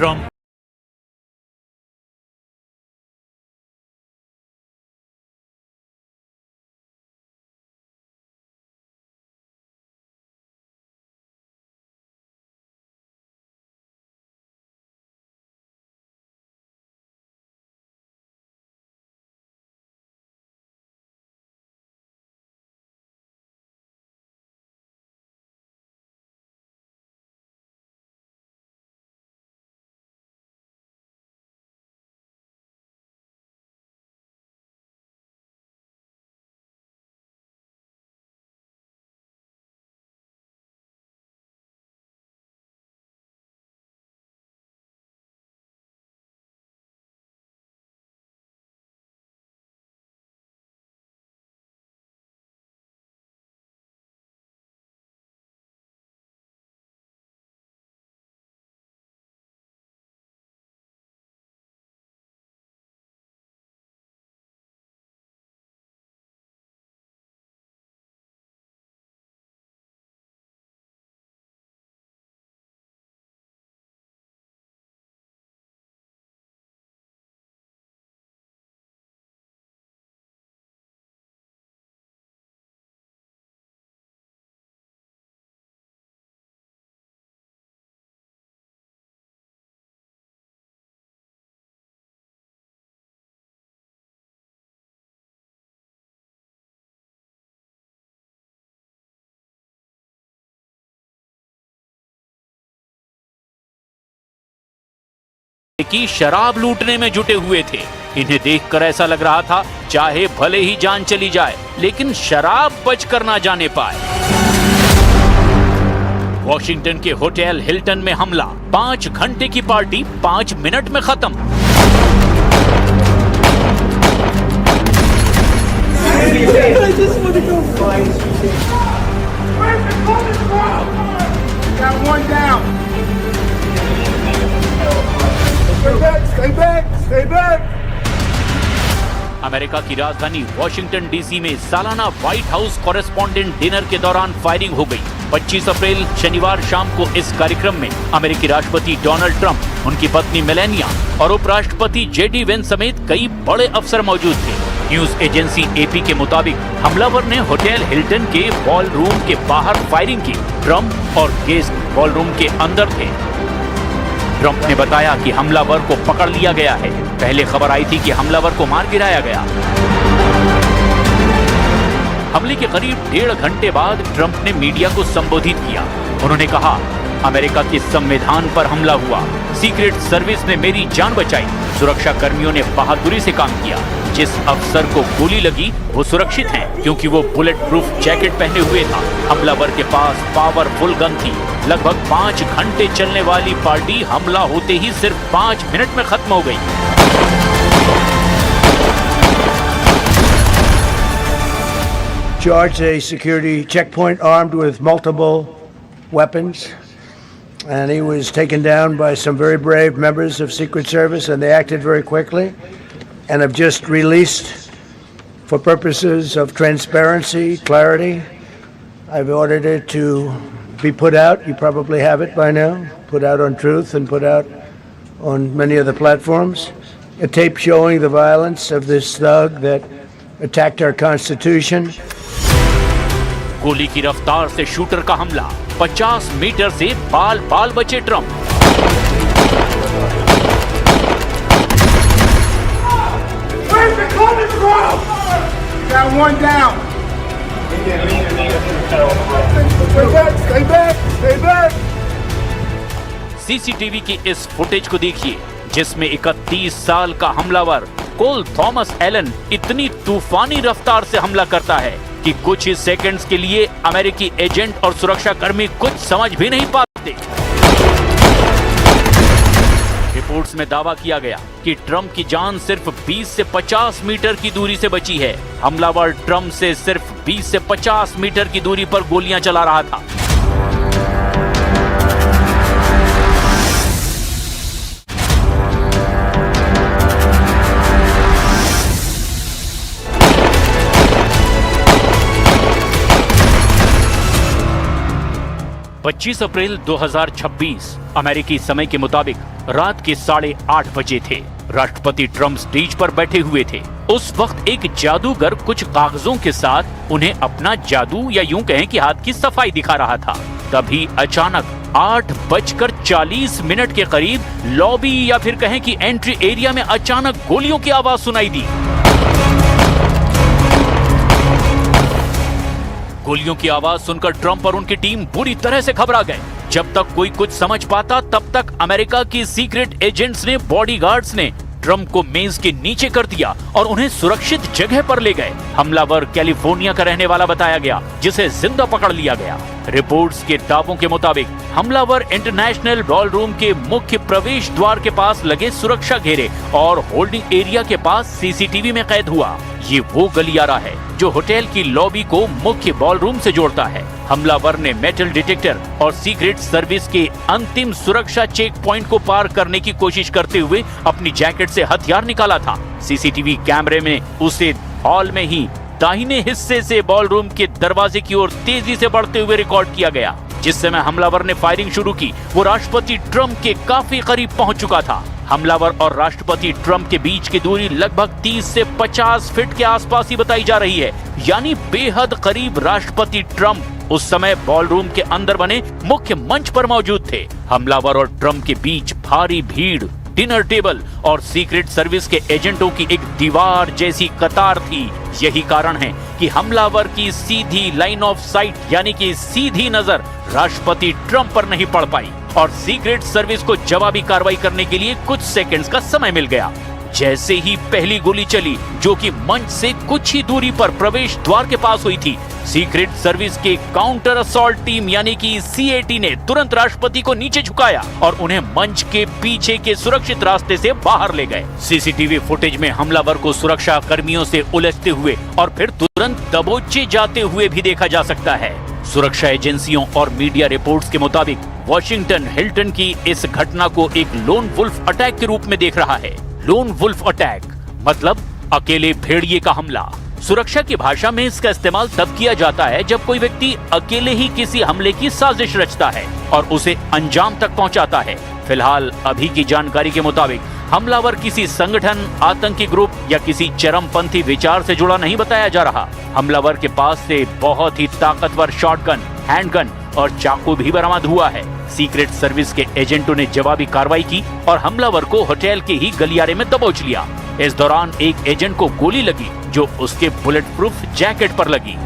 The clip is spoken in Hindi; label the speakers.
Speaker 1: ट्रंप की शराब लूटने में जुटे हुए थे। इन्हें देखकर ऐसा लग रहा था चाहे भले ही जान चली जाए लेकिन शराब बचकर ना जाने पाए। वॉशिंगटन के होटल हिल्टन में हमला, 5 घंटे की पार्टी 5 मिनट में खत्म।
Speaker 2: Stay back.
Speaker 1: अमेरिका की राजधानी वॉशिंगटन डीसी में सालाना व्हाइट हाउस कॉरेस्पॉन्डेंट डिनर के दौरान फायरिंग हो गई। 25 अप्रैल शनिवार शाम को इस कार्यक्रम में अमेरिकी राष्ट्रपति डोनाल्ड ट्रंप, उनकी पत्नी मेलानिया और उपराष्ट्रपति जेडी वेंस समेत कई बड़े अफसर मौजूद थे। न्यूज एजेंसी एपी के मुताबिक हमलावर ने होटल हिल्टन के बॉल रूम के बाहर फायरिंग की। ट्रंप और गेस्ट बॉल रूम के अंदर थे। ट्रंप ने बताया कि हमलावर को पकड़ लिया गया है। पहले खबर आई थी कि हमलावर को मार गिराया गया। हमले के करीब 1.5 घंटे बाद ट्रंप ने मीडिया को संबोधित किया। उन्होंने कहा, अमेरिका के संविधान पर हमला हुआ, सीक्रेट सर्विस ने मेरी जान बचाई, सुरक्षा कर्मियों ने बहादुरी से काम किया। जिस अफसर को गोली लगी वो सुरक्षित हैं क्योंकि वो बुलेट प्रूफ जैकेट पहने हुए था। हमलावर के पास पावरफुल गन थी। लगभग 5 घंटे चलने वाली पार्टी हमला होते ही सिर्फ 5 मिनट में खत्म हो गई।
Speaker 2: Charged a security checkpoint armed with multiple weapons, and he was taken down by some very brave members of Secret Service, and they acted very quickly, and have just released, for purposes of transparency, clarity, I've ordered it to be put out. You probably have it by now, put out on Truth and put out on many other platforms. A tape showing the violence of this thug that attacked our Constitution.
Speaker 1: गोली की रफ्तार से शूटर का हमला, 50 मीटर से बाल बाल बचे ट्रंप। सीसीटीवी की इस फुटेज को देखिए जिसमें 31 साल का हमलावर कोल थॉमस एलन इतनी तूफानी रफ्तार से हमला करता है कि कुछ ही सेकंड्स के लिए अमेरिकी एजेंट और सुरक्षा कर्मी कुछ समझ भी नहीं पाते। रिपोर्ट्स में दावा किया गया कि ट्रंप की जान सिर्फ 20 से 50 मीटर की दूरी से बची है। हमलावर ट्रंप से सिर्फ 20 से 50 मीटर की दूरी पर गोलियां चला रहा था। 25 अप्रैल 2026 अमेरिकी समय के मुताबिक रात के 8:30 बजे थे। राष्ट्रपति ट्रम्प स्टेज पर बैठे हुए थे। उस वक्त एक जादूगर कुछ कागजों के साथ उन्हें अपना जादू या यूं कहें कि हाथ की सफाई दिखा रहा था। तभी अचानक 8:40 के करीब लॉबी या फिर कहें कि एंट्री एरिया में अचानक गोलियों की आवाज सुनाई दी। गोलियों की आवाज सुनकर ट्रम्प और उनकी टीम बुरी तरह से घबरा गए। जब तक कोई कुछ समझ पाता तब तक अमेरिका की सीक्रेट एजेंट्स ने, बॉडीगार्ड्स ने ट्रम्प को मेज के नीचे कर दिया और उन्हें सुरक्षित जगह पर ले गए। हमलावर कैलिफोर्निया का रहने वाला बताया गया, जिसे जिंदा पकड़ लिया गया। रिपोर्ट्स के दावों के मुताबिक हमलावर इंटरनेशनल बॉलरूम के मुख्य प्रवेश द्वार के पास लगे सुरक्षा घेरे और होल्डिंग एरिया के पास सीसीटीवी में कैद हुआ। ये वो गलियारा है जो होटल की लॉबी को मुख्य बॉलरूम से जोड़ता है। हमलावर ने मेटल डिटेक्टर और सीक्रेट सर्विस के अंतिम सुरक्षा चेक पॉइंट को पार करने की कोशिश करते हुए अपनी जैकेट से हथियार निकाला था। सीसीटीवी कैमरे में उसे हॉल में ही दाहिने हिस्से से बॉलरूम के दरवाजे की ओर तेजी से बढ़ते हुए रिकॉर्ड किया गया। जिस समय हमलावर ने फायरिंग शुरू की वो राष्ट्रपति ट्रम्प के काफी करीब पहुंच चुका था। हमलावर और राष्ट्रपति ट्रम्प के बीच की दूरी लगभग 30 से 50 फीट के आसपास ही बताई जा रही है, यानी बेहद करीब। राष्ट्रपति ट्रम्प उस समय बॉलरूम के अंदर बने मुख्य मंच पर मौजूद थे। हमलावर और ट्रम्प के बीच भारी भीड़, डिनर टेबल और सीक्रेट सर्विस के एजेंटों की एक दीवार जैसी कतार थी। यही कारण है कि हमलावर की सीधी लाइन ऑफ साइट यानी कि सीधी नजर राष्ट्रपति ट्रम्प पर नहीं पड़ पाई और सीक्रेट सर्विस को जवाबी कार्रवाई करने के लिए कुछ सेकंड्स का समय मिल गया। जैसे ही पहली गोली चली, जो कि मंच से कुछ ही दूरी पर प्रवेश द्वार के पास हुई थी, सीक्रेट सर्विस के काउंटर असॉल्ट टीम यानी कि सीएटी ने तुरंत राष्ट्रपति को नीचे झुकाया और उन्हें मंच के पीछे के सुरक्षित रास्ते से बाहर ले गए। सीसीटीवी फुटेज में हमलावर को सुरक्षा कर्मियों से उलझते हुए और फिर तुरंत दबोचे जाते हुए भी देखा जा सकता है। सुरक्षा एजेंसियों और मीडिया रिपोर्ट्स के मुताबिक वॉशिंगटन हिल्टन की इस घटना को एक लोन वुल्फ अटैक के रूप में देख रहा है। लोन वुल्फ अटैक मतलब अकेले भेड़िए का हमला। सुरक्षा की भाषा में इसका इस्तेमाल तब किया जाता है जब कोई व्यक्ति अकेले ही किसी हमले की साजिश रचता है और उसे अंजाम तक पहुंचाता है। फिलहाल अभी की जानकारी के मुताबिक हमलावर किसी संगठन, आतंकी ग्रुप या किसी चरमपंथी विचार से जुड़ा नहीं बताया जा रहा। हमलावर के पास से बहुत ही ताकतवर शॉटगन, हैंडगन और चाकू भी बरामद हुआ है। सीक्रेट सर्विस के एजेंटों ने जवाबी कार्रवाई की और हमलावर को होटल के ही गलियारे में दबोच लिया। इस दौरान एक एजेंट को गोली लगी जो उसके बुलेट प्रूफ जैकेट पर लगी।